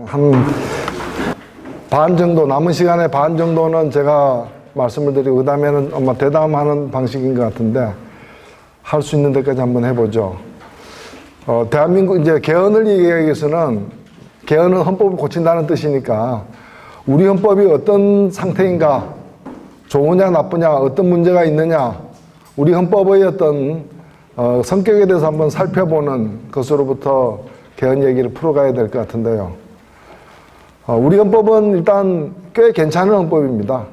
한 반 정도, 남은 시간의 반 정도는 제가 말씀을 드리고, 그 다음에는 아마 대담하는 방식인 것 같은데, 할 수 있는 데까지 한번 해보죠. 대한민국, 이제 개헌을 얘기하기 위해서는, 개헌은 헌법을 고친다는 뜻이니까, 우리 헌법이 어떤 상태인가, 좋으냐, 나쁘냐, 어떤 문제가 있느냐, 우리 헌법의 어떤, 성격에 대해서 한번 살펴보는 것으로부터 개헌 얘기를 풀어가야 될 것 같은데요. 우리 헌법은 일단 꽤 괜찮은 헌법입니다.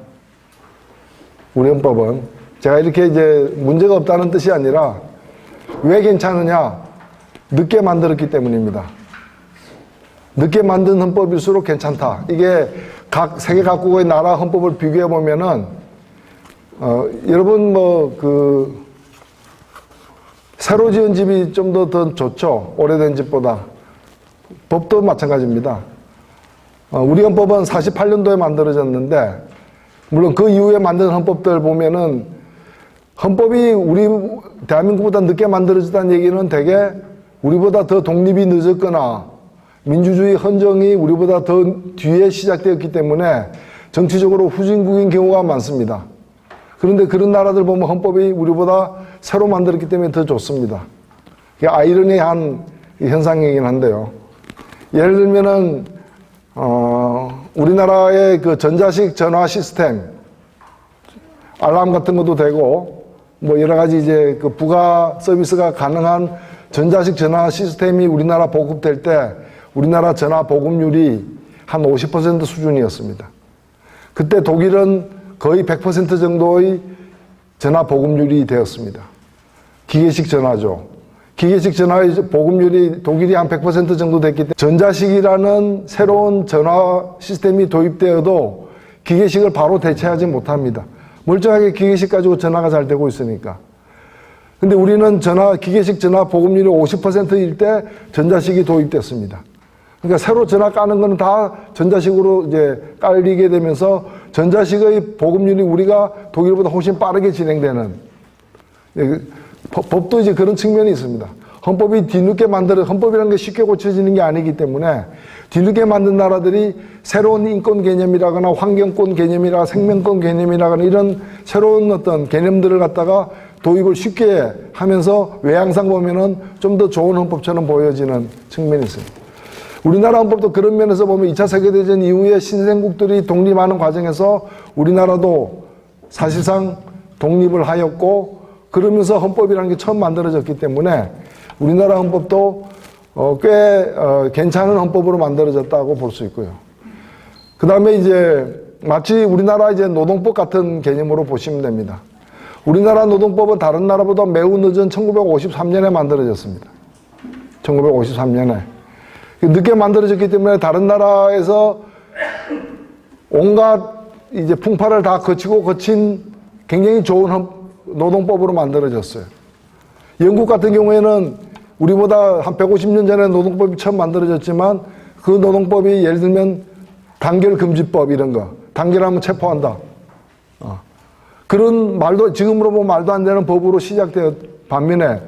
우리 헌법은. 제가 이렇게 이제 문제가 없다는 뜻이 아니라 왜 괜찮으냐? 늦게 만들었기 때문입니다. 늦게 만든 헌법일수록 괜찮다. 이게 세계 각국의 나라 헌법을 비교해 보면은, 여러분 새로 지은 집이 좀 더 좋죠. 오래된 집보다. 법도 마찬가지입니다. 우리 헌법은 48년도에 만들어졌는데, 물론 그 이후에 만든 헌법들 보면은, 헌법이 우리 대한민국보다 늦게 만들어졌다는 얘기는 되게 우리보다 더 독립이 늦었거나, 민주주의 헌정이 우리보다 더 뒤에 시작되었기 때문에 정치적으로 후진국인 경우가 많습니다. 그런데 그런 나라들 보면 헌법이 우리보다 새로 만들었기 때문에 더 좋습니다. 이게 아이러니한 현상이긴 한데요. 예를 들면은, 우리나라의 그 전자식 전화 시스템, 알람 같은 것도 되고, 뭐 여러 가지 이제 그 부가 서비스가 가능한 전자식 전화 시스템이 우리나라 보급될 때, 우리나라 전화 보급률이 한 50% 수준이었습니다. 그때 독일은 거의 100% 정도의 전화 보급률이 되었습니다. 기계식 전화죠. 기계식 전화의 보급률이 독일이 한 100% 정도 됐기 때문에 전자식이라는 새로운 전화 시스템이 도입되어도 기계식을 바로 대체하지 못합니다. 멀쩡하게 기계식 가지고 전화가 잘 되고 있으니까. 근데 우리는 기계식 전화 보급률이 50%일 때 전자식이 도입됐습니다. 그러니까 새로 전화 까는 거는 다 전자식으로 이제 깔리게 되면서 전자식의 보급률이 우리가 독일보다 훨씬 빠르게 진행되는, 법도 이제 그런 측면이 있습니다. 헌법이 헌법이라는 게 쉽게 고쳐지는 게 아니기 때문에 뒤늦게 만든 나라들이 새로운 인권 개념이라거나 환경권 개념이라거나 생명권 개념이라거나 이런 새로운 어떤 개념들을 갖다가 도입을 쉽게 하면서 외양상 보면은 좀 더 좋은 헌법처럼 보여지는 측면이 있습니다. 우리나라 헌법도 그런 면에서 보면 2차 세계대전 이후에 신생국들이 독립하는 과정에서 우리나라도 사실상 독립을 하였고, 그러면서 헌법이라는 게 처음 만들어졌기 때문에 우리나라 헌법도 꽤 괜찮은 헌법으로 만들어졌다고 볼 수 있고요. 그 다음에 이제 마치 우리나라 이제 노동법 같은 개념으로 보시면 됩니다. 우리나라 노동법은 다른 나라보다 매우 늦은 1953년에 만들어졌습니다. 1953년에. 늦게 만들어졌기 때문에 다른 나라에서 온갖 이제 풍파를 다 거친 굉장히 좋은 노동법으로 만들어졌어요. 영국 같은 경우에는 우리보다 한 150년 전에 노동법이 처음 만들어졌지만 그 노동법이 예를 들면 단결금지법 이런 거, 단결하면 체포한다. 그런 지금으로 보면 말도 안 되는 법으로 시작되었 반면에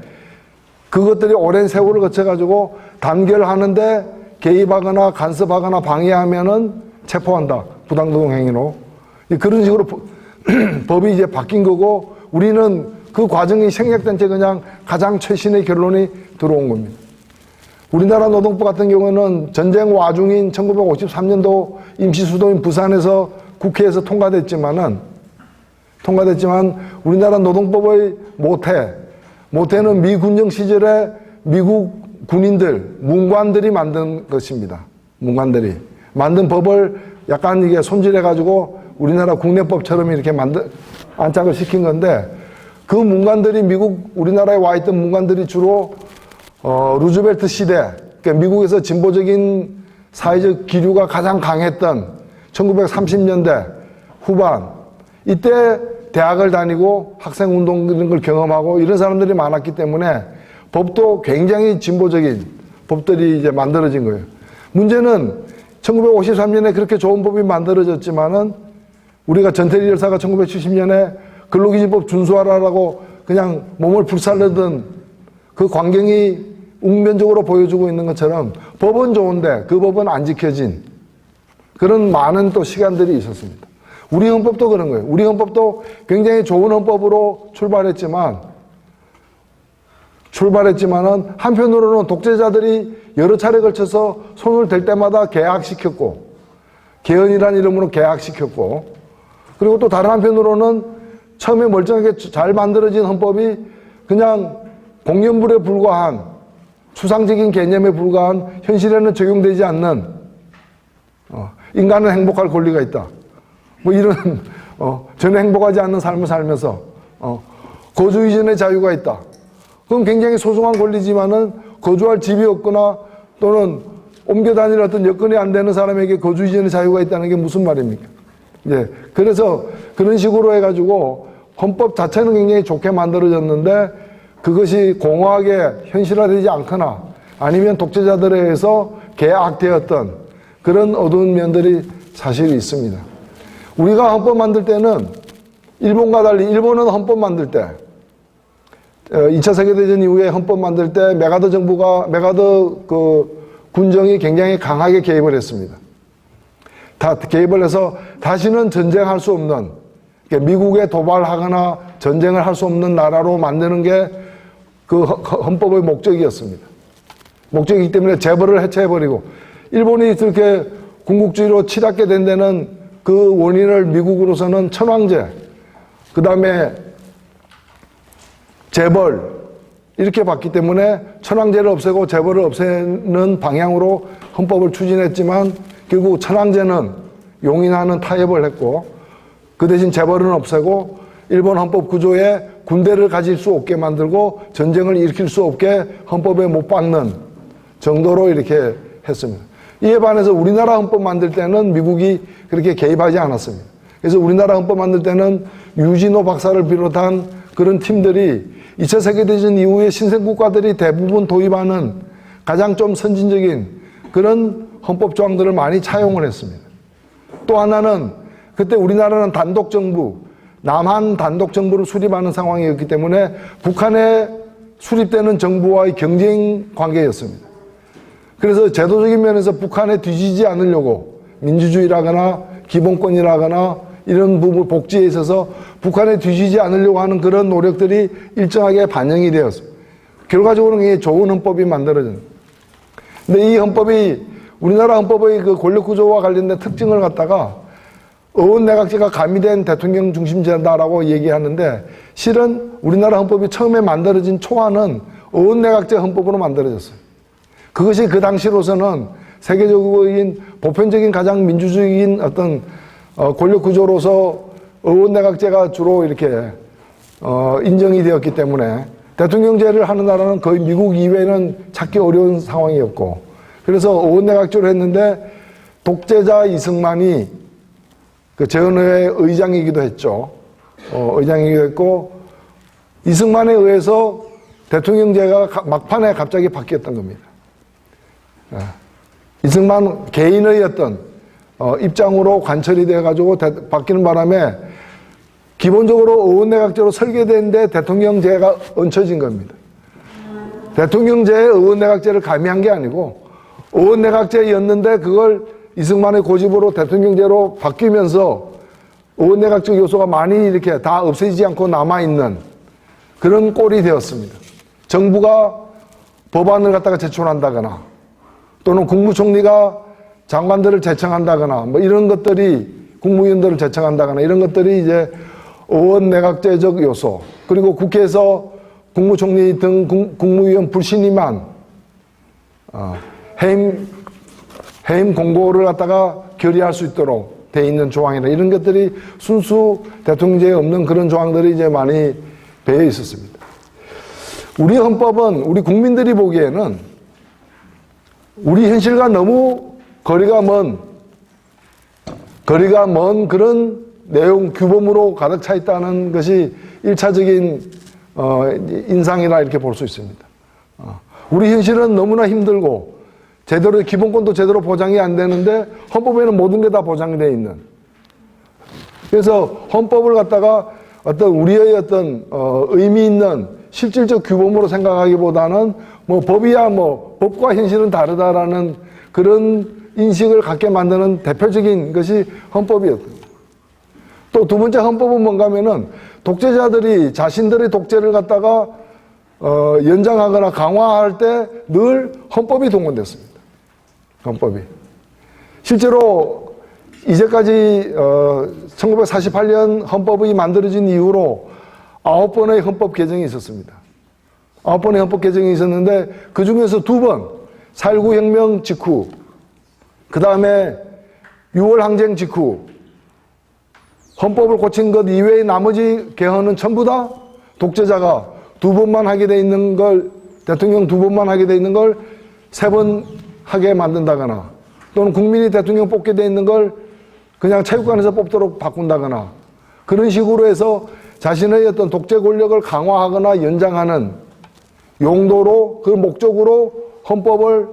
그것들이 오랜 세월을 거쳐가지고 단결하는데 개입하거나 간섭하거나 방해하면은 체포한다. 부당노동 행위로. 그런 식으로 법이 이제 바뀐 거고, 우리는 그 과정이 생략된 채 그냥 가장 최신의 결론이 들어온 겁니다. 우리나라 노동법 같은 경우는 전쟁 와중인 1953년도 임시수도인 부산에서 국회에서 통과됐지만 우리나라 노동법의 모태는 미군정 시절에 미국 군인들, 문관들이 만든 것입니다. 문관들이 만든 법을 약간 이게 손질해가지고 우리나라 국내법처럼 이렇게 안착을 시킨 건데, 그 문관들이 우리나라에 와 있던 문관들이 주로, 루즈벨트 시대, 그러니까 미국에서 진보적인 사회적 기류가 가장 강했던 1930년대 후반, 이때 대학을 다니고 학생운동 이런 걸 경험하고 이런 사람들이 많았기 때문에 법도 굉장히 진보적인 법들이 이제 만들어진 거예요. 문제는 1953년에 그렇게 좋은 법이 만들어졌지만은 우리가 전태일 열사가 1970년에 근로기준법 준수하라고 그냥 몸을 불살르던 그 광경이 웅변적으로 보여주고 있는 것처럼 법은 좋은데 그 법은 안 지켜진 그런 많은 또 시간들이 있었습니다. 우리 헌법도 그런 거예요. 우리 헌법도 굉장히 좋은 헌법으로 출발했지만은 한편으로는 독재자들이 여러 차례 걸쳐서 손을 댈 때마다 개혁시켰고, 개헌이라는 이름으로 개혁시켰고, 그리고 또 다른 한편으로는 처음에 멀쩡하게 잘 만들어진 헌법이 그냥 공연불에 불과한, 추상적인 개념에 불과한, 현실에는 적용되지 않는, 인간은 행복할 권리가 있다. 뭐 이런, 전혀 행복하지 않는 삶을 살면서, 거주 이전의 자유가 있다. 그건 굉장히 소중한 권리지만은 거주할 집이 없거나 또는 옮겨 다닐 어떤 여건이 안 되는 사람에게 거주 이전의 자유가 있다는 게 무슨 말입니까? 예. 그래서 그런 식으로 해가지고 헌법 자체는 굉장히 좋게 만들어졌는데 그것이 공허하게 현실화되지 않거나 아니면 독재자들에 의해서 개악되었던 그런 어두운 면들이 사실 있습니다. 우리가 헌법 만들 때는 일본과 달리, 일본은 헌법 만들 때 2차 세계대전 이후에 헌법 만들 때 메가더 군정이 굉장히 강하게 개입을 했습니다. 개입을 해서 다시는 전쟁할 수 없는, 미국에 도발하거나 전쟁을 할 수 없는 나라로 만드는 게 그 헌법의 목적이었습니다. 목적이기 때문에 재벌을 해체해버리고, 일본이 그렇게 군국주의로 치닫게 된 데는 그 원인을 미국으로서는 천황제, 그 다음에 재벌, 이렇게 봤기 때문에 천황제를 없애고 재벌을 없애는 방향으로 헌법을 추진했지만 결국 천황제는 용인하는 타협을 했고 그 대신 재벌은 없애고 일본 헌법 구조에 군대를 가질 수 없게 만들고 전쟁을 일으킬 수 없게 헌법에 못 박는 정도로 이렇게 했습니다. 이에 반해서 우리나라 헌법 만들 때는 미국이 그렇게 개입하지 않았습니다. 그래서 우리나라 헌법 만들 때는 유진호 박사를 비롯한 그런 팀들이 2차 세계대전 이후에 신생국가들이 대부분 도입하는 가장 좀 선진적인 그런 헌법 조항들을 많이 차용을 했습니다. 또 하나는 그때 우리나라는 단독정부, 남한 단독정부를 수립하는 상황이었기 때문에 북한에 수립되는 정부와의 경쟁 관계였습니다. 그래서 제도적인 면에서 북한에 뒤지지 않으려고 민주주의라거나 기본권이라거나 이런 부분 복지에 있어서 북한에 뒤지지 않으려고 하는 그런 노력들이 일정하게 반영이 되었습니다. 결과적으로는 굉장히 좋은 헌법이 만들어졌습니다. 근데 이 헌법이 우리나라 헌법의 그 권력구조와 관련된 특징을 갖다가 어원내각제가 가미된 대통령 중심제다라고 얘기하는데 실은 우리나라 헌법이 처음에 만들어진 초안은 어원내각제 헌법으로 만들어졌어요. 그것이 그 당시로서는 세계적인 보편적인 가장 민주주의인 어떤 권력구조로서 어원내각제가 주로 이렇게 인정이 되었기 때문에 대통령제를 하는 나라는 거의 미국 이외에는 찾기 어려운 상황이었고 그래서 어원내각제로 했는데 독재자 이승만이 그 재헌의회 의장이기도 했죠. 의장이기도 했고 이승만에 의해서 대통령제가 막판에 갑자기 바뀌었던 겁니다. 이승만 개인의 어떤 입장으로 관철이 돼가지고 바뀌는 바람에 기본적으로 의원내각제로 설계되는데 대통령제가 얹혀진 겁니다. 대통령제에 의원내각제를 가미한 게 아니고 의원내각제였는데 그걸 이승만의 고집으로 대통령제로 바뀌면서 의원내각제 요소가 많이 이렇게 다 없애지지 않고 남아있는 그런 꼴이 되었습니다. 정부가 법안을 갖다가 제출한다거나 또는 국무총리가 장관들을 제청한다거나 뭐 이런 것들이 국무위원들을 제청한다거나 이런 것들이 이제 의원내각제적 요소 그리고 국회에서 국무총리 등 국무위원 불신임한 해임 공고를 갖다가 결의할 수 있도록 돼 있는 조항이나 이런 것들이 순수 대통령제에 없는 그런 조항들이 이제 많이 배어 있었습니다. 우리 헌법은 우리 국민들이 보기에는 우리 현실과 너무 거리가 먼 그런 내용 규범으로 가득 차 있다는 것이 1차적인 인상이라 이렇게 볼 수 있습니다. 우리 현실은 너무나 힘들고 제대로 기본권도 제대로 보장이 안 되는데 헌법에는 모든 게 다 보장이 되어 있는. 그래서 헌법을 갖다가 어떤 우리의 어떤 의미 있는 실질적 규범으로 생각하기보다는 뭐 법이야 뭐 법과 현실은 다르다라는 그런 인식을 갖게 만드는 대표적인 것이 헌법이었다. 또 두 번째 헌법은 뭔가 하면은 독재자들이 자신들의 독재를 갖다가 연장하거나 강화할 때 늘 헌법이 동원됐습니다. 헌법이. 실제로 이제까지 1948년 헌법이 만들어진 이후로 9번의 헌법 개정이 있었습니다. 9번의 헌법 개정이 있었는데 그 중에서 2번 4.19 혁명 직후, 그 다음에 6월 항쟁 직후 헌법을 고친 것 이외의 나머지 개헌은 전부 다 독재자가 2번만 하게 돼 있는 걸, 대통령 2번만 하게 돼 있는 걸 3번 하게 만든다거나, 또는 국민이 대통령 뽑게 돼 있는 걸 그냥 체육관에서 뽑도록 바꾼다거나, 그런 식으로 해서 자신의 어떤 독재 권력을 강화하거나 연장하는 용도로, 그 목적으로 헌법을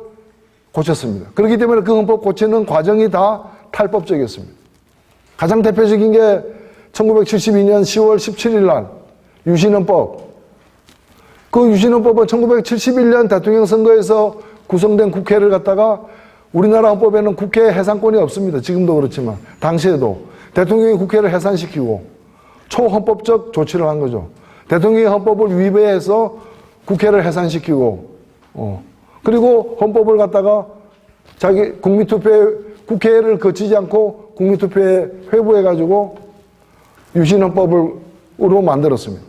고쳤습니다. 그렇기 때문에 그 헌법 고치는 과정이 다 탈법적이었습니다. 가장 대표적인 게 1972년 10월 17일 날 유신헌법. 그 유신헌법은 1971년 대통령 선거에서 구성된 국회를 갖다가, 우리나라 헌법에는 국회 해산권이 없습니다. 지금도 그렇지만 당시에도 대통령이 국회를 해산시키고 초헌법적 조치를 한 거죠. 대통령이 헌법을 위배해서 국회를 해산시키고, 그리고 헌법을 갖다가 자기 국민투표에, 국회를 거치지 않고 국민투표에 회부해가지고 유신헌법으로 만들었습니다.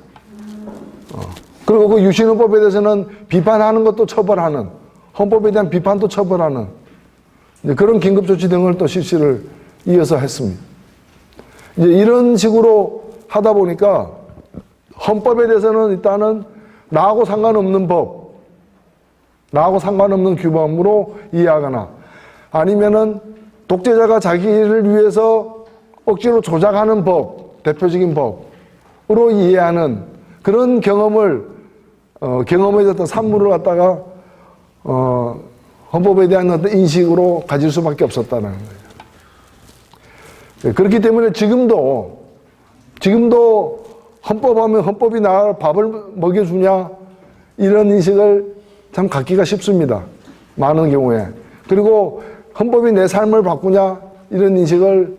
그리고 그 유신헌법에 대해서는 비판하는 것도 처벌하는, 헌법에 대한 비판도 처벌하는 그런 긴급조치 등을 또 실시를 이어서 했습니다. 이제 이런 식으로 하다 보니까 헌법에 대해서는 일단은 나하고 상관없는 법, 나하고 상관없는 규범으로 이해하거나, 아니면은 독재자가 자기를 위해서 억지로 조작하는 법, 대표적인 법으로 이해하는 그런 경험을, 경험의 어떤 산물을 갖다가, 헌법에 대한 어떤 인식으로 가질 수밖에 없었다는 거예요. 그렇기 때문에 지금도 헌법하면 헌법이 나 밥을 먹여주냐, 이런 인식을 참 갖기가 쉽습니다. 많은 경우에. 그리고 헌법이 내 삶을 바꾸냐, 이런 인식을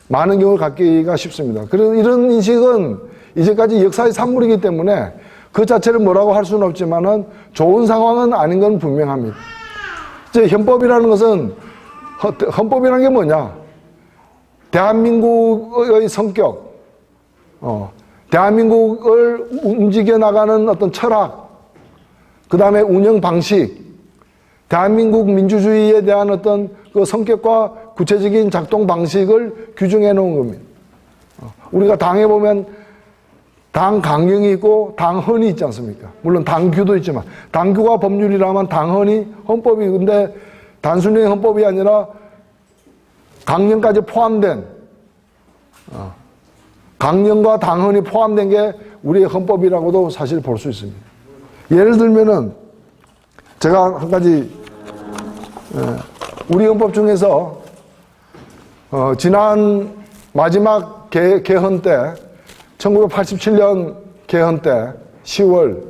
많은 경우를 갖기가 쉽습니다. 그래서 이런 인식은 이제까지 역사의 산물이기 때문에 그 자체를 뭐라고 할 수는 없지만은 좋은 상황은 아닌 건 분명합니다. 이제 헌법이라는 것은, 헌법이라는 게 뭐냐? 대한민국의 성격, 대한민국을 움직여 나가는 어떤 철학, 그 다음에 운영 방식, 대한민국 민주주의에 대한 어떤 그 성격과 구체적인 작동 방식을 규정해 놓은 겁니다. 우리가 당에 보면 당 강령이 있고 당헌이 있지 않습니까? 물론 당규도 있지만, 당규가 법률이라면 당헌이 헌법이, 근데 단순히 헌법이 아니라 강령까지 포함된, 강령과 당헌이 포함된 게 우리의 헌법이라고도 사실 볼 수 있습니다. 예를 들면은 제가 한 가지, 우리 헌법 중에서 지난 마지막 개헌 때, 1987년 개헌 때 10월,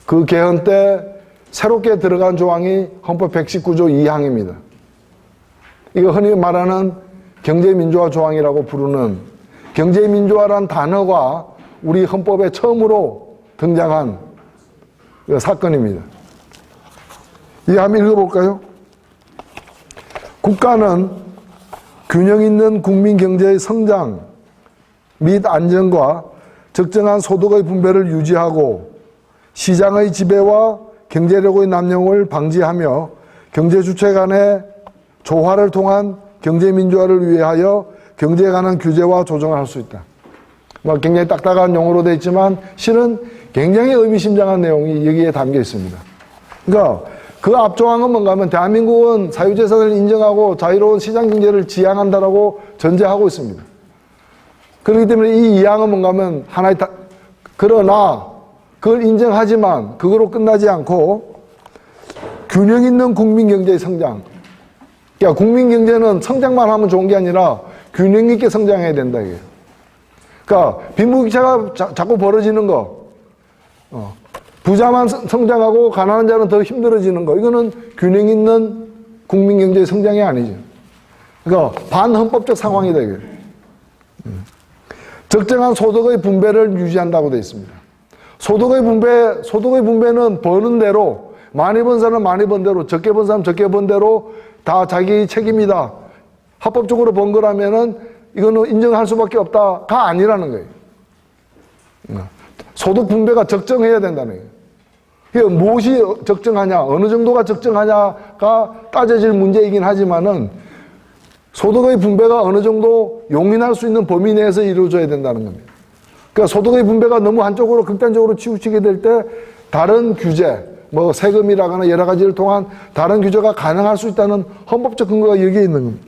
그 개헌 때 새롭게 들어간 조항이 헌법 119조 2항입니다. 이거 흔히 말하는 경제민주화 조항이라고 부르는, 경제민주화란 단어가 우리 헌법에 처음으로 등장한 사건입니다. 이거 한번 읽어볼까요? 국가는 균형 있는 국민 경제의 성장 및 안정과 적정한 소득의 분배를 유지하고 시장의 지배와 경제력의 남용을 방지하며 경제 주체 간의 조화를 통한 경제 민주화를 위하여 경제에 관한 규제와 조정을 할 수 있다. 뭐 굉장히 딱딱한 용어로 되어 있지만 실은 굉장히 의미심장한 내용이 여기에 담겨 있습니다. 그러니까 그 앞조항은 뭔가 하면 대한민국은 사유재산을 인정하고 자유로운 시장경제를 지향한다라고 전제하고 있습니다. 그렇기 때문에 이 2항은 뭔가 하면 하나의 그러나 그걸 인정하지만 그거로 끝나지 않고 균형 있는 국민경제의 성장. 그러니까 국민경제는 성장만 하면 좋은 게 아니라 균형 있게 성장해야 된다 이게. 그러니까 빈부격차가 자꾸 벌어지는 거. 부자만 성장하고 가난한 자는 더 힘들어지는 거. 이거는 균형 있는 국민 경제 성장이 아니죠. 그러니까 반헌법적 상황이다, 이게. 적정한 소득의 분배를 유지한다고 되어 있습니다. 소득의 분배는 버는 대로, 많이 번 사람은 많이 번 대로, 적게 번 사람은 적게 번 대로 다 자기 책임이다. 합법적으로 번 거라면은 이거는 인정할 수밖에 없다가 아니라는 거예요. 소득 분배가 적정해야 된다는 거예요. 그러니까 무엇이 적정하냐, 어느 정도가 적정하냐가 따져질 문제이긴 하지만은 소득의 분배가 어느 정도 용인할 수 있는 범위 내에서 이루어져야 된다는 겁니다. 그러니까 소득의 분배가 너무 한쪽으로 극단적으로 치우치게 될 때 다른 규제, 뭐 세금이라거나 여러 가지를 통한 다른 규제가 가능할 수 있다는 헌법적 근거가 여기에 있는 겁니다.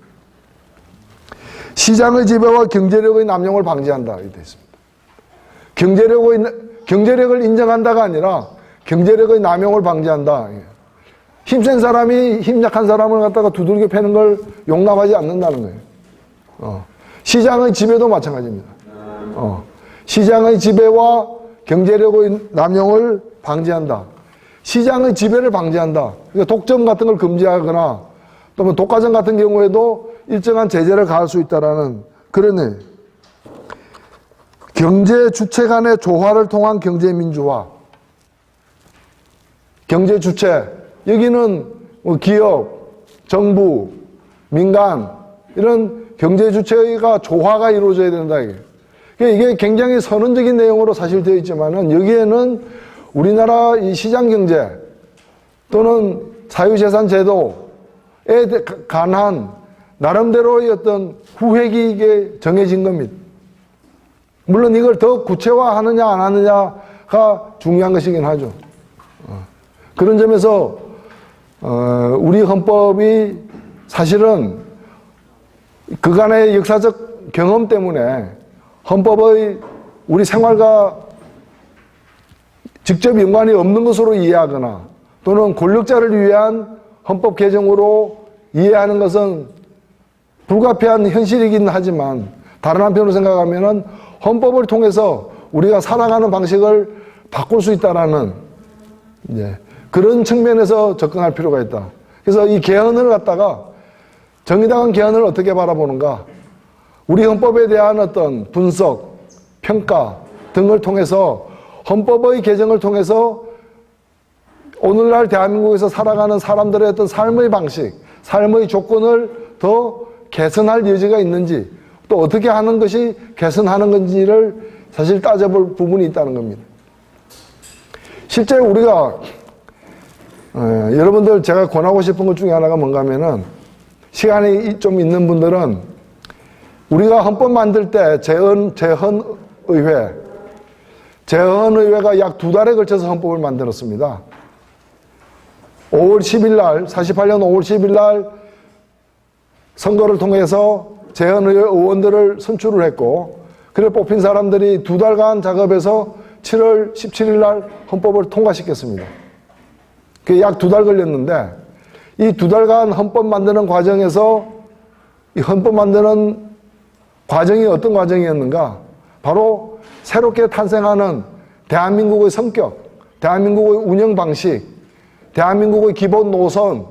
시장의 지배와 경제력의 남용을 방지한다 이렇게 되어 있습니다. 경제력을 인정한다가 아니라 경제력의 남용을 방지한다. 힘센 사람이 힘 약한 사람을 갖다가 두들겨 패는 걸 용납하지 않는다는 거예요. 시장의 지배도 마찬가지입니다. 시장의 지배와 경제력의 남용을 방지한다. 시장의 지배를 방지한다. 그러니까 독점 같은 걸 금지하거나 또는 독과점 같은 경우에도 일정한 제재를 가할 수 있다라는 그런 경제 주체 간의 조화를 통한 경제 민주화. 경제 주체 여기는 기업, 정부, 민간 이런 경제 주체가 조화가 이루어져야 된다 이게. 이게 굉장히 선언적인 내용으로 사실 되어 있지만은 여기에는 우리나라 이 시장 경제 또는 사유재산 제도에 관한 나름대로의 어떤 후획이 정해진 겁니다. 물론 이걸 더 구체화하느냐 안 하느냐가 중요한 것이긴 하죠. 그런 점에서 우리 헌법이 사실은 그간의 역사적 경험 때문에 헌법의 우리 생활과 직접 연관이 없는 것으로 이해하거나 또는 권력자를 위한 헌법 개정으로 이해하는 것은 불가피한 현실이긴 하지만 다른 한편으로 생각하면은 헌법을 통해서 우리가 살아가는 방식을 바꿀 수 있다라는 그런 측면에서 접근할 필요가 있다. 그래서 이 개헌을 갖다가 정의당은 개헌을 어떻게 바라보는가? 우리 헌법에 대한 어떤 분석, 평가 등을 통해서 헌법의 개정을 통해서 오늘날 대한민국에서 살아가는 사람들의 어떤 삶의 방식, 삶의 조건을 더 개선할 여지가 있는지 또 어떻게 하는 것이 개선하는 건지를 사실 따져볼 부분이 있다는 겁니다. 실제 우리가 여러분들 제가 권하고 싶은 것 중에 하나가 뭔가 하면은 시간이 좀 있는 분들은 우리가 헌법 만들 때 재헌의회가 약 2달에 걸쳐서 헌법을 만들었습니다. 5월 10일 날, 48년 5월 10일 날 선거를 통해서 재헌의회 의원들을 선출을 했고, 그래 뽑힌 사람들이 2달간 작업해서 7월 17일 날 헌법을 통과시켰습니다. 그게 약 2달 걸렸는데, 이 2달간 헌법 만드는 과정에서 이 헌법 만드는 과정이 어떤 과정이었는가? 바로 새롭게 탄생하는 대한민국의 성격, 대한민국의 운영 방식, 대한민국의 기본 노선,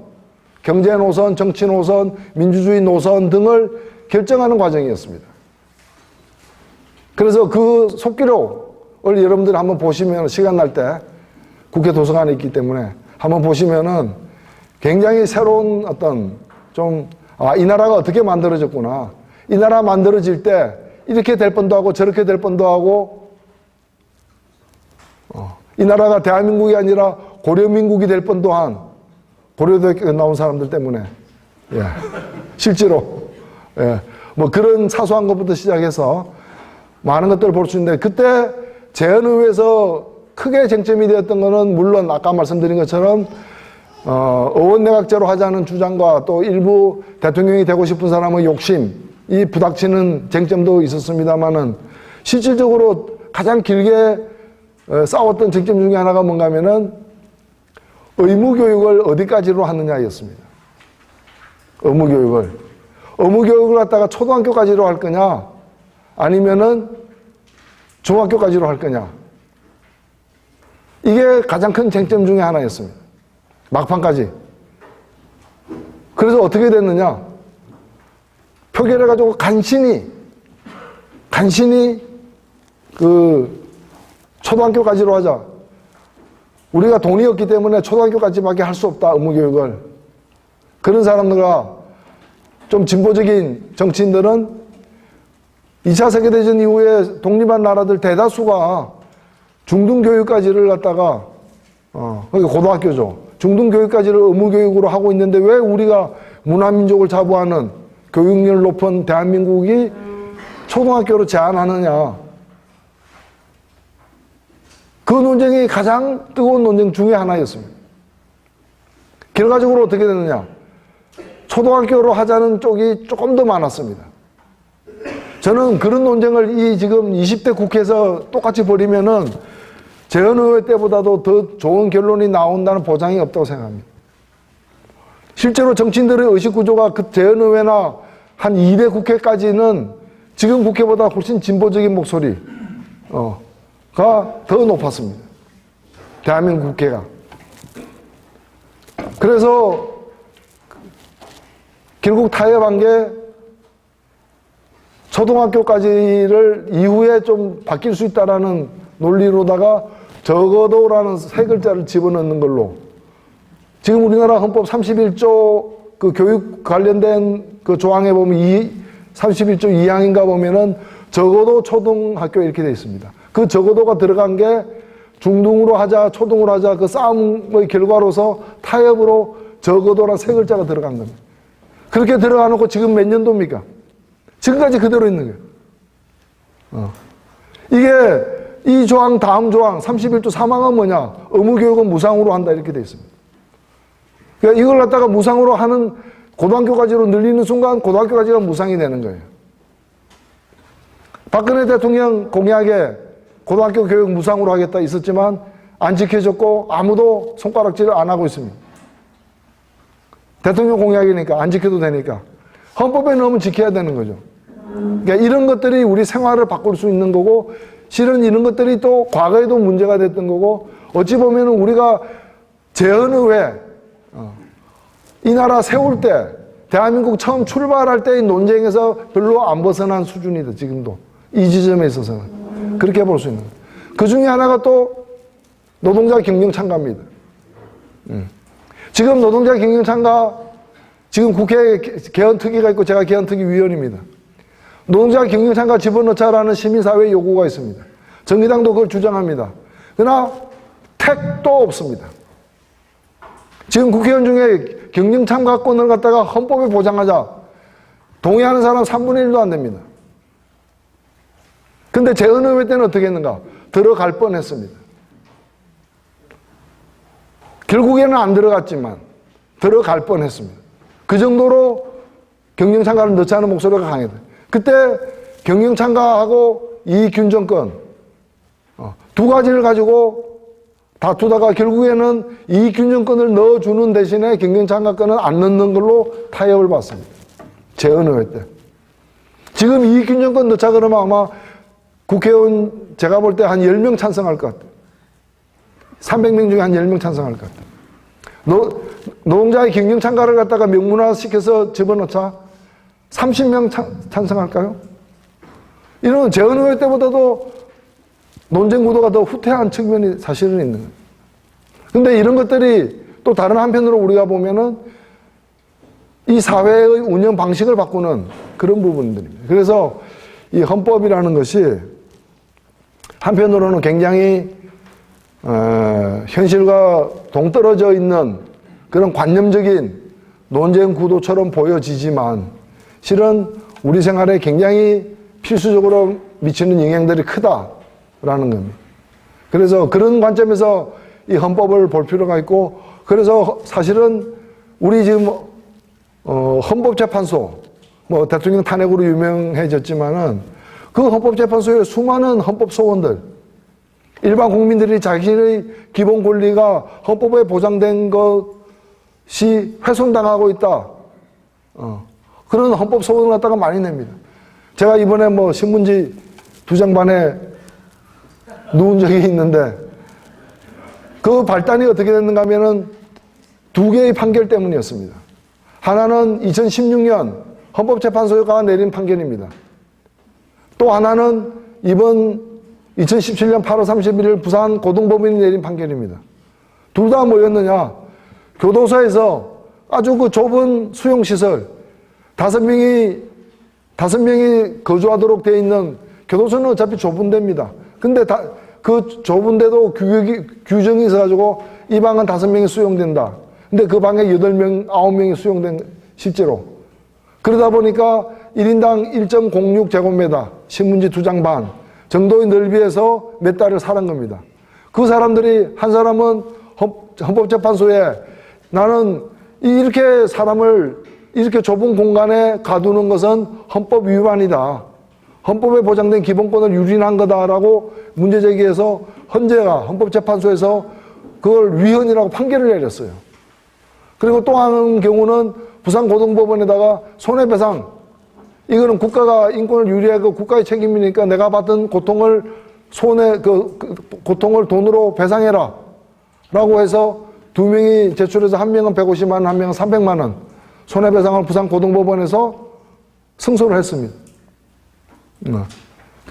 경제 노선, 정치 노선, 민주주의 노선 등을 결정하는 과정이었습니다. 그래서 그 속기록을 여러분들이 한번 보시면 시간 날 때 국회 도서관에 있기 때문에 한번 보시면은 굉장히 새로운 어떤 좀 이 나라가 어떻게 만들어졌구나. 이 나라 만들어질 때 이렇게 될 뻔도 하고 저렇게 될 뻔도 하고 이 나라가 대한민국이 아니라 고려민국이 될 뻔도 한 고려대학교 나온 사람들 때문에 실제로 뭐 그런 사소한 것부터 시작해서 많은 것들을 볼 수 있는데 그때 재헌의회에서 크게 쟁점이 되었던 것은 물론 아까 말씀드린 것처럼 의원내각제로 하자는 주장과 또 일부 대통령이 되고 싶은 사람의 욕심이 부닥치는 쟁점도 있었습니다만은 실질적으로 가장 길게 싸웠던 쟁점 중에 하나가 뭔가 하면은 의무교육을 어디까지로 하느냐였습니다. 의무교육을 갖다가 초등학교까지로 할 거냐 아니면은 중학교까지로 할 거냐. 이게 가장 큰 쟁점 중에 하나였습니다. 막판까지. 그래서 어떻게 됐느냐? 표결해가지고 간신히 초등학교까지로 하자. 우리가 돈이 없기 때문에 초등학교까지밖에 할 수 없다, 의무교육을. 그런 사람들과 좀 진보적인 정치인들은 2차 세계대전 이후에 독립한 나라들 대다수가 중등교육까지를 갖다가, 그게 고등학교죠. 중등교육까지를 의무교육으로 하고 있는데 왜 우리가 문화민족을 자부하는 교육열 높은 대한민국이 초등학교로 제한하느냐. 그 논쟁이 가장 뜨거운 논쟁 중에 하나였습니다. 결과적으로 어떻게 됐느냐. 초등학교로 하자는 쪽이 조금 더 많았습니다. 저는 그런 논쟁을 이 지금 20대 국회에서 똑같이 벌이면은 재헌의회 때보다도 더 좋은 결론이 나온다는 보장이 없다고 생각합니다. 실제로 정치인들의 의식구조가 그 재헌의회나 한 2대 국회까지는 지금 국회보다 훨씬 진보적인 목소리가 더 높았습니다. 대한민국 국회가. 그래서 결국 타협한 게 초등학교까지를 이후에 좀 바뀔 수 있다라는 논리로다가 적어도라는 세 글자를 집어넣는 걸로. 지금 우리나라 헌법 31조 그 교육 관련된 그 조항에 보면 31조 2항인가 보면은 적어도 초등학교 이렇게 되어 있습니다. 그 적어도가 들어간 게 중등으로 하자, 초등으로 하자 그 싸움의 결과로서 타협으로 적어도란 세 글자가 들어간 겁니다. 그렇게 들어가 놓고 지금 몇 년도입니까? 지금까지 그대로 있는 거예요. 이게 이 조항 다음 조항 31조 3항은 뭐냐? 의무교육은 무상으로 한다 이렇게 되어 있습니다. 그러니까 이걸 갖다가 무상으로 하는 고등학교까지로 늘리는 순간 고등학교까지가 무상이 되는 거예요. 박근혜 대통령 공약에 고등학교 교육 무상으로 하겠다 있었지만 안 지켜졌고 아무도 손가락질을 안 하고 있습니다. 대통령 공약이니까 안 지켜도 되니까. 헌법에 넣으면 지켜야 되는 거죠. 그러니까 이런 것들이 우리 생활을 바꿀 수 있는 거고 실은 이런 것들이 또 과거에도 문제가 됐던 거고 어찌 보면 우리가 재헌의회 이 나라 세울 때 대한민국 처음 출발할 때의 논쟁에서 별로 안 벗어난 수준이다. 지금도 이 지점에 있어서는 그렇게 볼 수 있는 거예요. 그 중에 하나가 또 노동자 경영 참가입니다. 지금 노동자 경영 참가 지금 국회에 개헌특위가 있고 제가 개헌특위 위원입니다. 노동자 경영 참가 집어넣자라는 시민사회 요구가 있습니다. 정의당도 그걸 주장합니다. 그러나 택도 없습니다. 지금 국회의원 중에 경영 참가권을 갖다가 헌법에 보장하자 동의하는 사람 3분의 1도 안 됩니다. 근데 재헌의회 때는 어떻게 했는가? 들어갈 뻔했습니다. 결국에는 안 들어갔지만 들어갈 뻔했습니다. 그 정도로 경영 참가를 넣자는 목소리가 강했다. 그때 경영 참가하고 이익균정권 두 가지를 가지고 다투다가 결국에는 이익균정권을 넣어주는 대신에 경영 참가권은 안 넣는 걸로 타협을 봤습니다. 재헌의회 때. 지금 이익균정권 넣자 그러면 아마 국회의원 제가 볼 때 한 10명 찬성할 것 같아요. 300명 중에 한 10명 찬성할 것 같아요. 노동자의 경영 참가를 갖다가 명문화시켜서 집어넣자 30명 찬성할까요? 이런 재헌의회 때보다도 논쟁 구도가 더 후퇴한 측면이 사실은 있는 거예요. 근데 이런 것들이 또 다른 한편으로 우리가 보면은 이 사회의 운영 방식을 바꾸는 그런 부분들입니다. 그래서 이 헌법이라는 것이 한편으로는 굉장히 현실과 동떨어져 있는 그런 관념적인 논쟁 구도처럼 보여지지만 실은 우리 생활에 굉장히 필수적으로 미치는 영향들이 크다라는 겁니다. 그래서 그런 관점에서 이 헌법을 볼 필요가 있고 그래서 사실은 우리 지금 헌법재판소 뭐 대통령 탄핵으로 유명해졌지만은 그 헌법재판소에 수많은 헌법소원들 일반 국민들이 자신의 기본 권리가 헌법에 보장된 것이 훼손당하고 있다. 그런 헌법소원을 갖다가 많이 냅니다. 제가 이번에 뭐 신문지 2장 반에 누운 적이 있는데 그 발단이 어떻게 됐는가 하면은 두 개의 판결 때문이었습니다. 하나는 2016년 헌법재판소가 내린 판결입니다. 또 하나는 이번 2017년 8월 31일 부산 고등법원이 내린 판결입니다. 둘 다 뭐였느냐? 교도소에서 아주 그 좁은 수용시설, 5명이 거주하도록 되어 있는, 교도소는 어차피 좁은 데입니다. 근데 그 좁은 데도 규정이 있어가지고 이 방은 5명이 수용된다. 근데 그 방에 8명, 9명이 수용된, 실제로. 그러다 보니까 1인당 1.06제곱미터, 신문지 2장 반 정도의 넓이에서 몇 달을 살은 겁니다. 그 사람들이, 한 사람은 헌법재판소에 나는 이렇게 사람을 이렇게 좁은 공간에 가두는 것은 헌법 위반이다. 헌법에 보장된 기본권을 유린한 거다라고 문제 제기해서 헌법재판소에서 그걸 위헌이라고 판결을 내렸어요. 그리고 또 한 경우는 부산고등법원에다가 손해배상, 이거는 국가가 인권을 유리하고 국가의 책임이니까 내가 받은 고통을 고통을 돈으로 배상해라 라고 해서 2명이 제출해서 1명은 150만 원, 1명은 300만 원 손해배상을 부산고등법원에서 승소를 했습니다.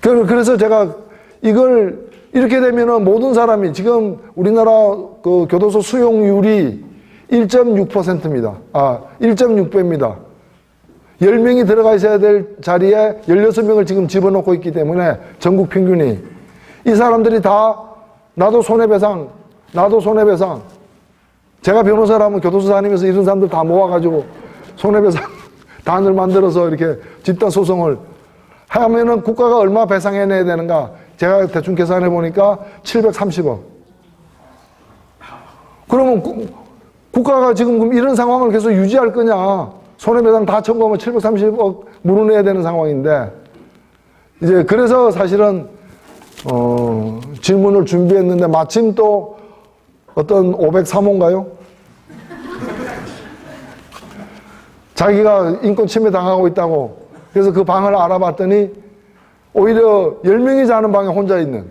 그래서 제가 이걸 이렇게 되면은 모든 사람이, 지금 우리나라 그 교도소 수용률이 1.6%입니다. 1.6배입니다. 10명이 들어가 있어야 될 자리에 16명을 지금 집어넣고 있기 때문에 전국 평균이. 이 사람들이 다 나도 손해배상. 제가 변호사라면 교도소 다니면서 이런 사람들 다 모아가지고 손해배상 단을 만들어서 이렇게 집단 소송을 하면은 국가가 얼마 배상해내야 되는가? 제가 대충 계산해 보니까 730억. 그러면 국가가 지금 이런 상황을 계속 유지할 거냐? 손해배상 다 청구하면 730억 물어내야 되는 상황인데, 이제 그래서 사실은 질문을 준비했는데 마침 또 어떤 503호인가요? 자기가 인권 침해 당하고 있다고. 그래서 그 방을 알아봤더니 오히려 10명이 자는 방에 혼자 있는,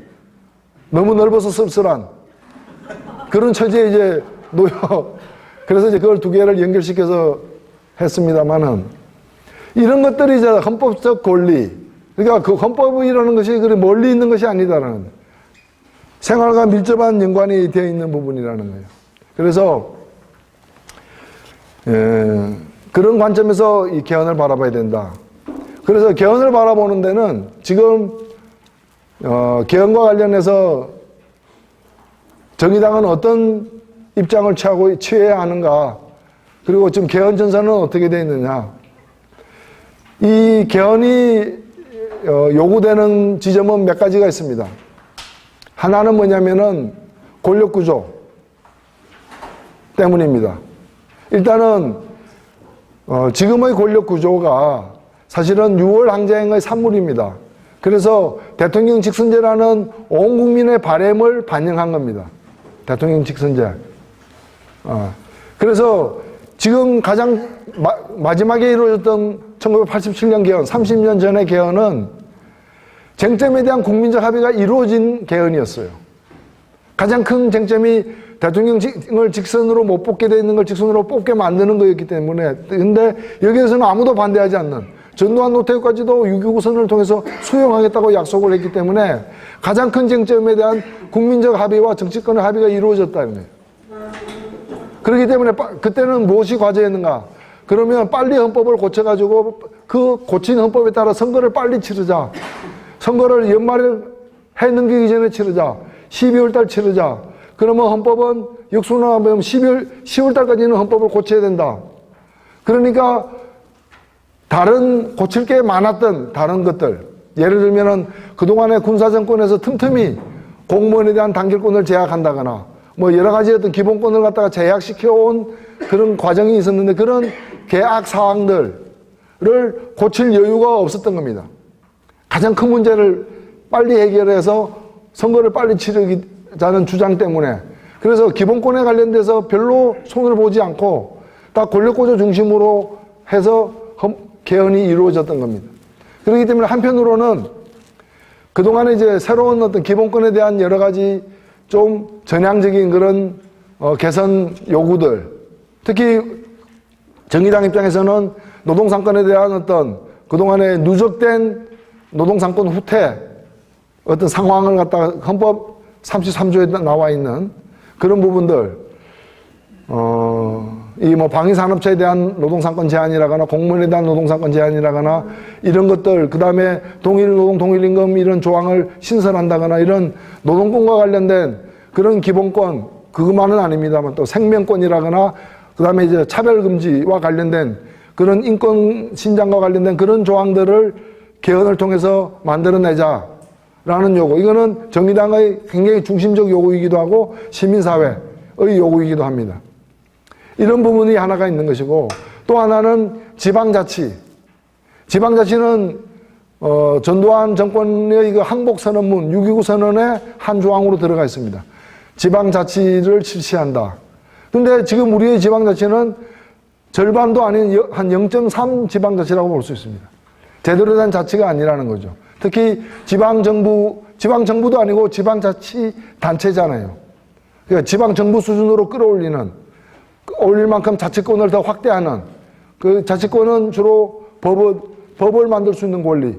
너무 넓어서 씁쓸한 그런 처지에 이제 놓여. 그래서 이제 그걸 2개를 연결시켜서 했습니다만은, 이런 것들이 이제 헌법적 권리, 그러니까 그 헌법이라는 것이 그리 멀리 있는 것이 아니다라는, 생활과 밀접한 연관이 되어 있는 부분이라는 거예요. 그래서 그런 관점에서 이 개헌을 바라봐야 된다. 그래서 개헌을 바라보는 데는 지금 개헌과 관련해서 정의당은 어떤 입장을 취해야 하는가, 그리고 지금 개헌 전선은 어떻게 되어 있느냐. 이 개헌이 요구되는 지점은 몇 가지가 있습니다. 하나는 뭐냐면은 권력구조 때문입니다. 일단은 지금의 권력구조가 사실은 6월 항쟁의 산물입니다. 그래서 대통령 직선제라는 온 국민의 바람을 반영한 겁니다. 대통령 직선제. 그래서 지금 가장 마지막에 이루어졌던 1987년 개헌, 30년 전의 개헌은 쟁점에 대한 국민적 합의가 이루어진 개헌이었어요. 가장 큰 쟁점이 대통령을 직선으로 못 뽑게 되어 있는 걸 직선으로 뽑게 만드는 거였기 때문에, 근데 여기에서는 아무도 반대하지 않는, 전두환 노태우까지도 6.25 선언을 통해서 수용하겠다고 약속을 했기 때문에 가장 큰 쟁점에 대한 국민적 합의와 정치권의 합의가 이루어졌다는 거예요. 그렇기 때문에 그때는 무엇이 과제였는가? 그러면 빨리 헌법을 고쳐가지고 그 고친 헌법에 따라 선거를 빨리 치르자. 선거를 연말에 해 넘기기 전에 치르자. 12월 달 치르자. 그러면 헌법은 역순환하면 10월 달까지는 헌법을 고쳐야 된다. 그러니까 고칠 게 많았던 다른 것들. 예를 들면은 그동안에 군사정권에서 틈틈이 공무원에 대한 단결권을 제약한다거나 뭐 여러 가지 어떤 기본권을 갖다가 제약시켜온 그런 과정이 있었는데, 그런 계약 사항들을 고칠 여유가 없었던 겁니다. 가장 큰 문제를 빨리 해결해서 선거를 빨리 치르자는 주장 때문에. 그래서 기본권에 관련돼서 별로 손을 보지 않고 다 권력구조 중심으로 해서 개헌이 이루어졌던 겁니다. 그렇기 때문에 한편으로는 그동안에 이제 새로운 어떤 기본권에 대한 여러 가지 좀 전향적인 그런 개선 요구들, 특히 정의당 입장에서는 노동상권에 대한 어떤 그동안에 누적된 노동상권 후퇴 어떤 상황을 갖다가 헌법 33조에 나와 있는 그런 부분들, 이 뭐 방위산업체에 대한 노동상권 제한이라거나 공무원에 대한 노동상권 제한이라거나 이런 것들, 그 다음에 동일노동, 동일임금 이런 조항을 신설한다거나 이런 노동권과 관련된 그런 기본권, 그것만은 아닙니다만 또 생명권이라거나 그 다음에 이제 차별금지와 관련된 그런 인권 신장과 관련된 그런 조항들을 개헌을 통해서 만들어내자라는 요구. 이거는 정의당의 굉장히 중심적 요구이기도 하고 시민사회의 요구이기도 합니다. 이런 부분이 하나가 있는 것이고, 또 하나는 지방자치. 지방자치는 전두환 정권의 그 항복선언문 6.29 선언의 한 조항으로 들어가 있습니다. 지방자치를 실시한다. 근데 지금 우리의 지방자치는 절반도 아닌 한 0.3 지방자치라고 볼 수 있습니다. 제대로 된 자치가 아니라는 거죠. 특히 지방정부도 아니고 지방자치단체잖아요. 그러니까 지방정부 수준으로 올릴 만큼 자치권을 더 확대하는, 그 자치권은 주로 법을 만들 수 있는 권리,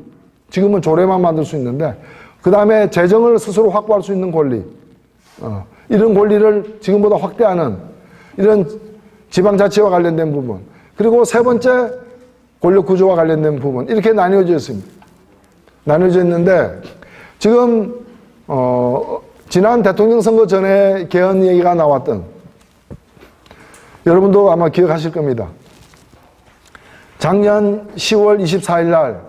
지금은 조례만 만들 수 있는데, 그 다음에 재정을 스스로 확보할 수 있는 권리, 이런 권리를 지금보다 확대하는 이런 지방자치와 관련된 부분, 그리고 세 번째 권력구조와 관련된 부분, 이렇게 나뉘어져 있습니다. 나뉘어져 있는데, 지금 지난 대통령 선거 전에 개헌 얘기가 나왔던, 여러분도 아마 기억하실 겁니다. 작년 10월 24일 날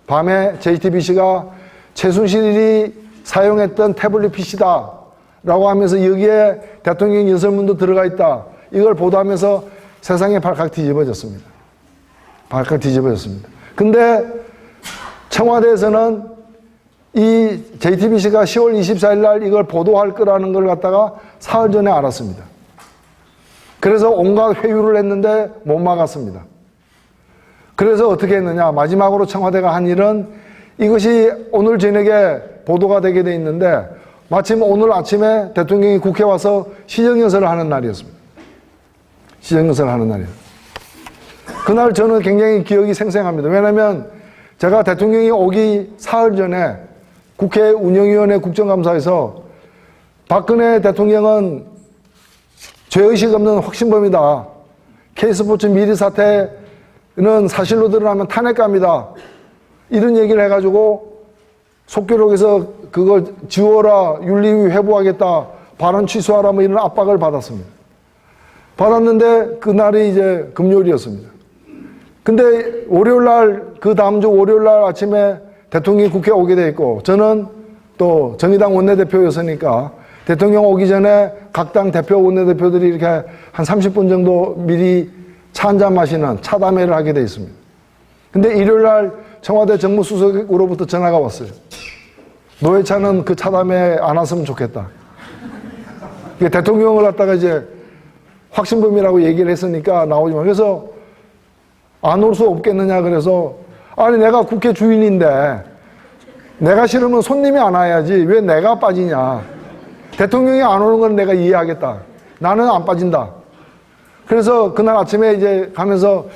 밤에 JTBC가 최순실이 사용했던 태블릿 PC다 라고 하면서 여기에 대통령 연설문도 들어가 있다, 이걸 보도하면서 세상에 발칵 뒤집어졌습니다. 발칵 뒤집어졌습니다. 근데 청와대에서는 이 JTBC가 10월 24일 날 이걸 보도할 거라는 걸 갖다가 사흘 전에 알았습니다. 그래서 온갖 회유를 했는데 못 막았습니다. 그래서 어떻게 했느냐, 마지막으로 청와대가 한 일은, 이것이 오늘 저녁에 보도가 되게 돼 있는데 마침 오늘 아침에 대통령이 국회에 와서 시정연설을 하는 날이었습니다. 시정연설을 하는 날이에요. 그날 저는 굉장히 기억이 생생합니다. 왜냐하면 제가 대통령이 오기 사흘 전에 국회 운영위원회 국정감사에서 박근혜 대통령은 죄의식 없는 확신범이다, K스포츠 미리 사태는 사실로 드러나면 탄핵감이다, 이런 얘기를 해가지고 속기록에서 그걸 지워라, 윤리위 회부하겠다, 발언 취소하라, 뭐 이런 압박을 받았습니다. 받았는데 그날이 이제 금요일이었습니다. 근데 월요일날, 그 다음 주 월요일날 아침에 대통령이 국회에 오게 돼 있고, 저는 또 정의당 원내대표였으니까 대통령 오기 전에 각 당 대표 원내대표들이 이렇게 한 30분 정도 미리 차 한잔 마시는 차담회를 하게 돼 있습니다. 근데 일요일날 청와대 정무수석으로부터 전화가 왔어요. 노회찬은 그 차담회에 안 왔으면 좋겠다. 대통령을 갖다가 이제 확신범이라고 얘기를 했으니까 나오지 마. 그래서 안 올 수 없겠느냐, 그래서 아니 내가 국회 주인인데 내가 싫으면 손님이 안 와야지 왜 내가 빠지냐. 대통령이 안 오는 건 내가 이해하겠다. 나는 안 빠진다. 그래서 그날 아침에 이제 가면서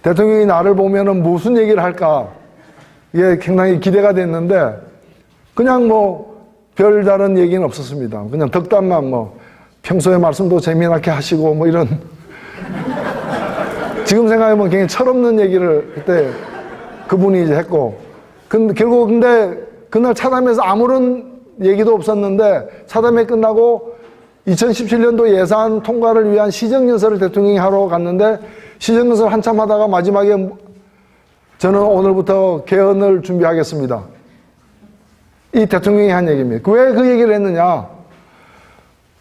대통령이 나를 보면은 무슨 얘기를 할까, 이게 굉장히 기대가 됐는데 그냥 뭐 별다른 얘기는 없었습니다. 그냥 덕담만 뭐 평소에 말씀도 재미나게 하시고 뭐 이런 지금 생각해보면 굉장히 철없는 얘기를 그때 그분이 이제 했고, 결국 근데 그날 차담에서 아무런 얘기도 없었는데 차담회 끝나고 2017년도 예산 통과를 위한 시정연설을 대통령이 하러 갔는데 시정연설 한참 하다가 마지막에 저는 오늘부터 개헌을 준비하겠습니다, 이 대통령이 한 얘기입니다. 왜 그 얘기를 했느냐,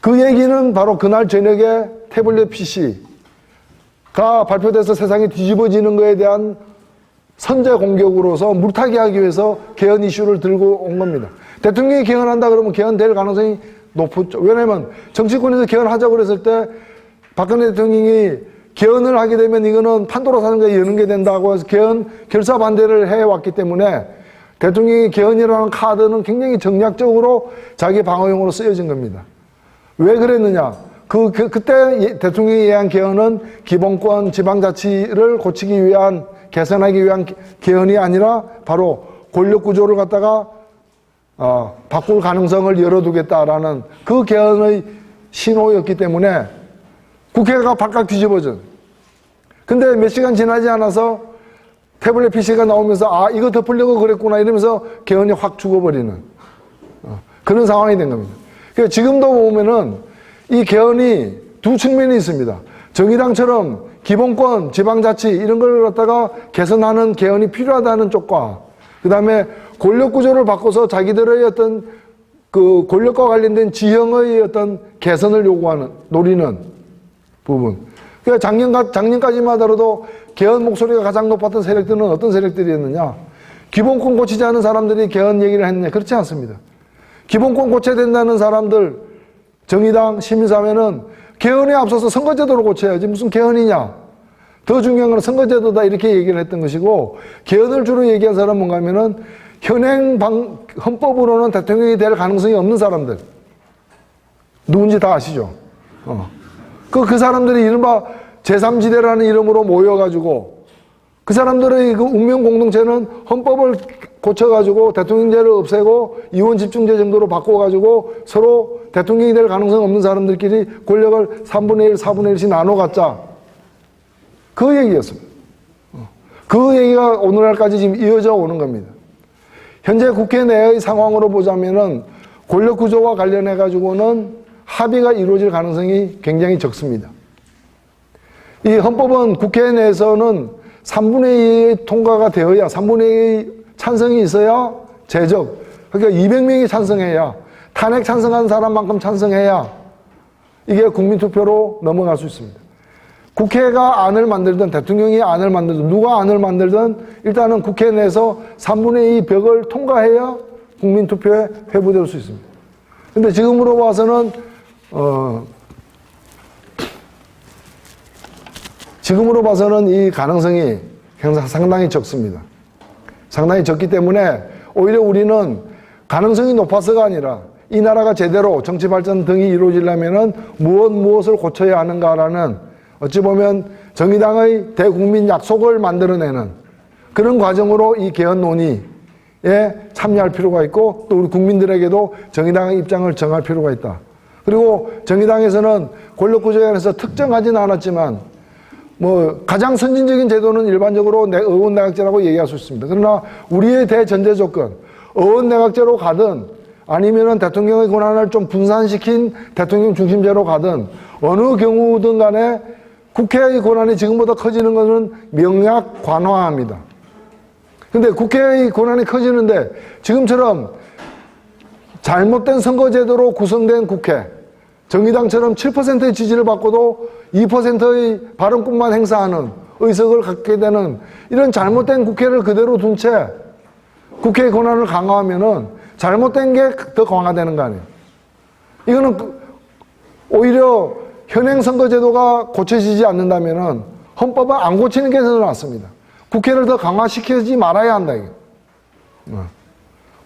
그 얘기는 바로 그날 저녁에 태블릿 PC가 발표돼서 세상이 뒤집어지는 것에 대한 선제 공격으로서 물타기 하기 위해서 개헌 이슈를 들고 온 겁니다. 대통령이 개헌한다 그러면 개헌될 가능성이 높죠. 왜냐하면 정치권에서 개헌하자고 그랬을 때 박근혜 대통령이 개헌을 하게 되면 이거는 판도라 상자에 여는 게 된다고 해서 개헌 결사 반대를 해왔기 때문에 대통령이 개헌이라는 카드는 굉장히 정략적으로 자기 방어용으로 쓰여진 겁니다. 왜 그랬느냐? 그때 대통령이 예한 개헌은 기본권 지방자치를 고치기 위한, 개선하기 위한 개헌이 아니라 바로 권력 구조를 갖다가 바꿀 가능성을 열어두겠다라는 그 개헌의 신호였기 때문에 국회가 바깥 뒤집어져. 근데 몇 시간 지나지 않아서 태블릿 PC가 나오면서 이거 덮으려고 그랬구나 이러면서 개헌이 확 죽어버리는 그런 상황이 된 겁니다. 그러니까 지금도 보면은 이 개헌이 두 측면이 있습니다. 정의당처럼 기본권, 지방자치 이런 걸 갖다가 개선하는 개헌이 필요하다는 쪽과 그 다음에 권력 구조를 바꿔서 자기들의 어떤 그 권력과 관련된 지형의 어떤 개선을 요구하는, 노리는 부분. 그러니까 작년까지만 하더라도 개헌 목소리가 가장 높았던 세력들은 어떤 세력들이었느냐? 기본권 고치지 않은 사람들이 개헌 얘기를 했느냐? 그렇지 않습니다. 기본권 고쳐야 된다는 사람들, 정의당, 시민사회는 개헌에 앞서서 선거제도를 고쳐야지 무슨 개헌이냐? 더 중요한 건 선거제도다 이렇게 얘기를 했던 것이고, 개헌을 주로 얘기한 사람은 뭔가 하면은 현행 헌법으로는 대통령이 될 가능성이 없는 사람들. 누군지 다 아시죠? 그 사람들이 이른바 제3지대라는 이름으로 모여가지고 그 사람들의 그 운명 공동체는 헌법을 고쳐가지고 대통령제를 없애고 이원 집중제 정도로 바꿔가지고 서로 대통령이 될 가능성 없는 사람들끼리 권력을 3분의 1, 4분의 1씩 나눠 갖자. 그 얘기였습니다. 그 얘기가 오늘날까지 지금 이어져 오는 겁니다. 현재 국회 내의 상황으로 보자면은 권력 구조와 관련해가지고는 합의가 이루어질 가능성이 굉장히 적습니다. 이 헌법은 국회 내에서는 3분의 2의 통과가 되어야, 3분의 2의 찬성이 있어야 제적. 그러니까 200명이 찬성해야, 탄핵 찬성한 사람만큼 찬성해야 이게 국민투표로 넘어갈 수 있습니다. 국회가 안을 만들든 대통령이 안을 만들든 누가 안을 만들든 일단은 국회 내에서 3분의 2 벽을 통과해야 국민투표에 회부될 수 있습니다. 근데 지금으로 봐서는 이 가능성이 상당히 적습니다. 상당히 적기 때문에 오히려 우리는 가능성이 높아서가 아니라 이 나라가 제대로 정치 발전 등이 이루어지려면은 무엇을 고쳐야 하는가라는 어찌 보면 정의당의 대국민 약속을 만들어내는 그런 과정으로 이 개헌 논의에 참여할 필요가 있고 또 우리 국민들에게도 정의당의 입장을 정할 필요가 있다. 그리고 정의당에서는 권력구조에 관해서 특정하지는 않았지만 가장 선진적인 제도는 일반적으로 의원내각제라고 얘기할 수 있습니다. 그러나 우리의 대전제 조건, 의원내각제로 가든 아니면은 대통령의 권한을 좀 분산시킨 대통령 중심제로 가든 어느 경우든 간에 국회의 권한이 지금보다 커지는 것은 명약 관화합니다. 근데 국회의 권한이 커지는데 지금처럼 잘못된 선거제도로 구성된 국회, 정의당처럼 7%의 지지를 받고도 2%의 발언권만 행사하는 의석을 갖게 되는 이런 잘못된 국회를 그대로 둔 채 국회의 권한을 강화하면은 잘못된 게 더 강화되는 거 아니에요. 이거는 오히려 현행 선거제도가 고쳐지지 않는다면은 헌법을 안 고치는 게 더 낫습니다. 국회를 더 강화시키지 말아야 한다, 이게.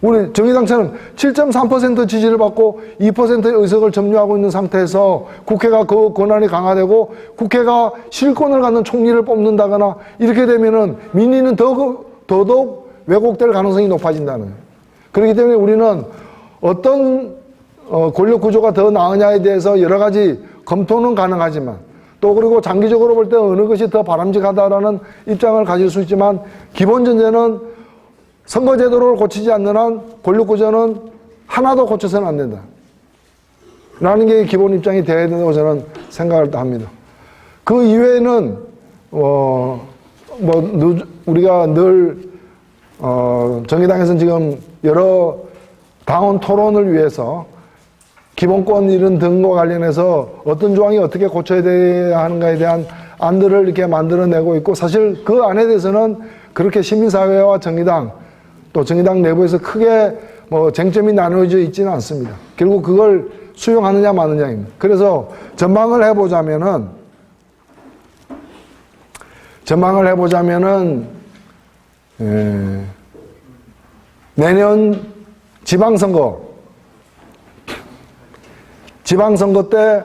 우리 정의당처럼 7.3% 지지를 받고 2%의 의석을 점유하고 있는 상태에서 국회가 그 권한이 강화되고 국회가 실권을 갖는 총리를 뽑는다거나 이렇게 되면은 민의는 더더욱 왜곡될 가능성이 높아진다는 거예요. 그렇기 때문에 우리는 어떤 권력 구조가 더 나으냐에 대해서 여러 가지 검토는 가능하지만 또 그리고 장기적으로 볼 때 어느 것이 더 바람직하다라는 입장을 가질 수 있지만 기본 전제는 선거제도를 고치지 않는 한 권력구조는 하나도 고쳐서는 안 된다. 라는 게 기본 입장이 되어야 된다고 저는 생각을 합니다. 그 이외에는, 우리가 늘, 정의당에서는 지금 여러 당원 토론을 위해서 기본권 이런 등과 관련해서 어떤 조항이 어떻게 고쳐야 돼야 하는가에 대한 안들을 이렇게 만들어내고 있고 사실 그 안에 대해서는 그렇게 시민사회와 정의당 또 정의당 내부에서 크게 쟁점이 나누어져 있지는 않습니다. 결국 그걸 수용하느냐 마느냐입니다. 그래서 전망을 해보자면은 내년 지방선거 지방선거 때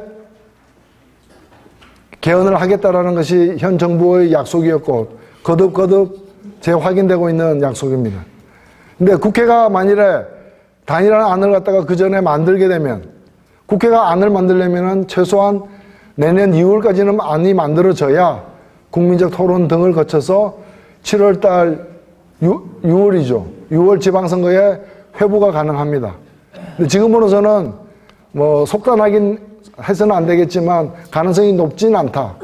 개헌을 하겠다라는 것이 현 정부의 약속이었고 거듭거듭 재확인되고 있는 약속입니다. 근데 국회가 만일에 단일한 안을 갖다가 그 전에 만들게 되면, 국회가 안을 만들려면 최소한 내년 2월까지는 안이 만들어져야 국민적 토론 등을 거쳐서 7월달 6월이죠. 6월 지방선거에 회부가 가능합니다. 근데 지금으로서는 뭐 속단하긴 해서는 안 되겠지만 가능성이 높진 않다.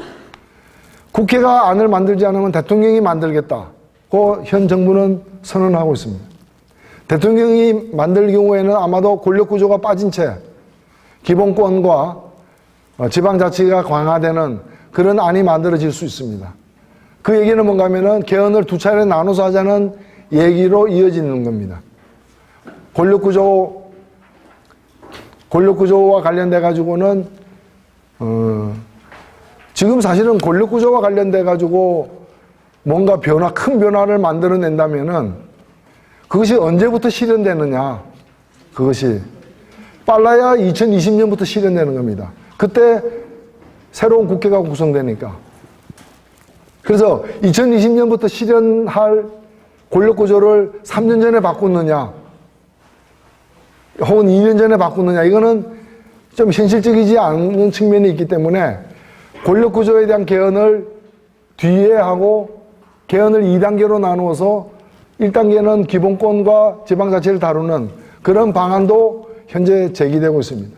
국회가 안을 만들지 않으면 대통령이 만들겠다고 현 정부는 선언하고 있습니다. 대통령이 만들 경우에는 아마도 권력구조가 빠진 채 기본권과 지방자치가 강화되는 그런 안이 만들어질 수 있습니다. 그 얘기는 뭔가 하면은 개헌을 두 차례 나눠서 하자는 얘기로 이어지는 겁니다. 권력구조와 관련돼 가지고는 지금 사실은 권력구조와 관련돼 가지고 뭔가 큰 변화를 만들어낸다면은 그것이 언제부터 실현되느냐, 그것이 빨라야 2020년부터 실현되는 겁니다. 그때 새로운 국회가 구성되니까. 그래서 2020년부터 실현할 권력구조를 3년 전에 바꾸느냐 혹은 2년 전에 바꾸느냐, 이거는 좀 현실적이지 않은 측면이 있기 때문에 권력구조에 대한 개헌을 뒤에 하고 개헌을 2단계로 나누어서 1단계는 기본권과 지방자치를 다루는 그런 방안도 현재 제기되고 있습니다.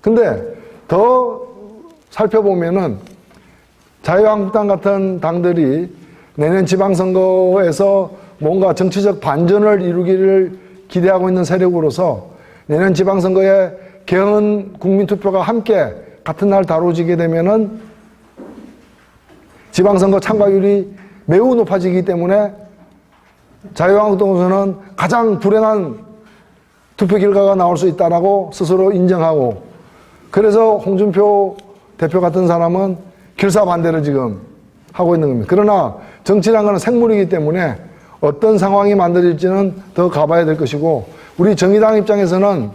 근데 더 살펴보면은 자유한국당 같은 당들이 내년 지방선거에서 뭔가 정치적 반전을 이루기를 기대하고 있는 세력으로서 내년 지방선거에 개헌 국민투표가 함께 같은 날 다뤄지게 되면은 지방선거 참가율이 매우 높아지기 때문에 자유한국당으로서는 가장 불행한 투표 결과가 나올 수 있다라고 스스로 인정하고, 그래서 홍준표 대표 같은 사람은 결사반대를 지금 하고 있는 겁니다. 그러나 정치라는 것은 생물이기 때문에 어떤 상황이 만들어질지는 더 가봐야 될 것이고, 우리 정의당 입장에서는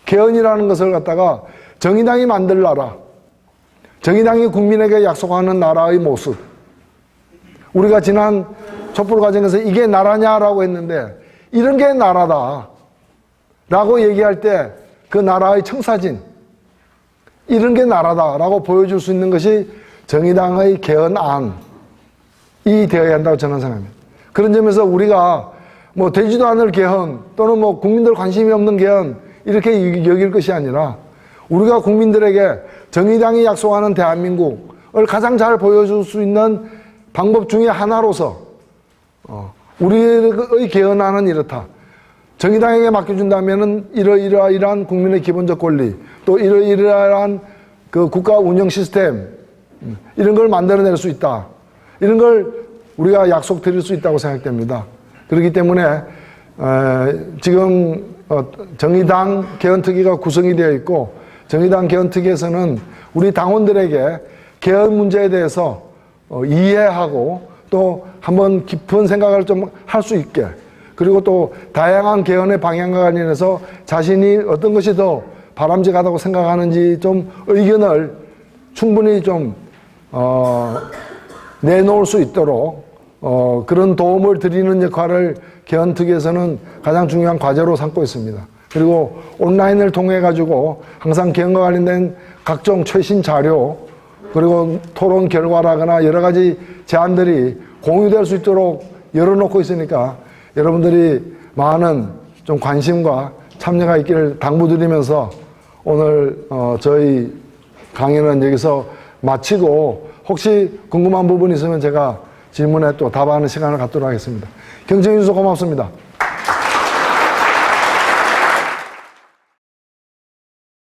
개헌이라는 것을 갖다가 정의당이 만들 나라, 정의당이 국민에게 약속하는 나라의 모습, 우리가 지난 촛불 과정에서 이게 나라냐라고 했는데 이런 게 나라다 라고 얘기할 때 그 나라의 청사진, 이런 게 나라다라고 보여줄 수 있는 것이 정의당의 개헌안이 되어야 한다고 저는 생각합니다. 그런 점에서 우리가 뭐 되지도 않을 개헌 또는 뭐 국민들 관심이 없는 개헌 이렇게 여길 것이 아니라 우리가 국민들에게 정의당이 약속하는 대한민국을 가장 잘 보여줄 수 있는 방법 중에 하나로서 우리의 개헌안은 이렇다. 정의당에게 맡겨준다면은 이러이러한 국민의 기본적 권리, 또 이러이러한 그 국가 운영 시스템, 이런 걸 만들어낼 수 있다. 이런 걸 우리가 약속드릴 수 있다고 생각됩니다. 그렇기 때문에 지금 정의당 개헌특위가 구성이 되어 있고, 정의당 개헌특위에서는 우리 당원들에게 개헌 문제에 대해서 이해하고 또 한번 깊은 생각을 좀 할 수 있게, 그리고 또 다양한 개헌의 방향과 관련해서 자신이 어떤 것이 더 바람직하다고 생각하는지 좀 의견을 충분히 좀 내놓을 수 있도록 그런 도움을 드리는 역할을 개헌특위에서는 가장 중요한 과제로 삼고 있습니다. 그리고 온라인을 통해 가지고 항상 개헌과 관련된 각종 최신 자료, 그리고 토론 결과라거나 여러 가지 제안들이 공유될 수 있도록 열어놓고 있으니까 여러분들이 많은 좀 관심과 참여가 있기를 당부드리면서 오늘 저희 강의는 여기서 마치고, 혹시 궁금한 부분 있으면 제가 질문에 또 답하는 시간을 갖도록 하겠습니다. 경청해 주셔서 고맙습니다.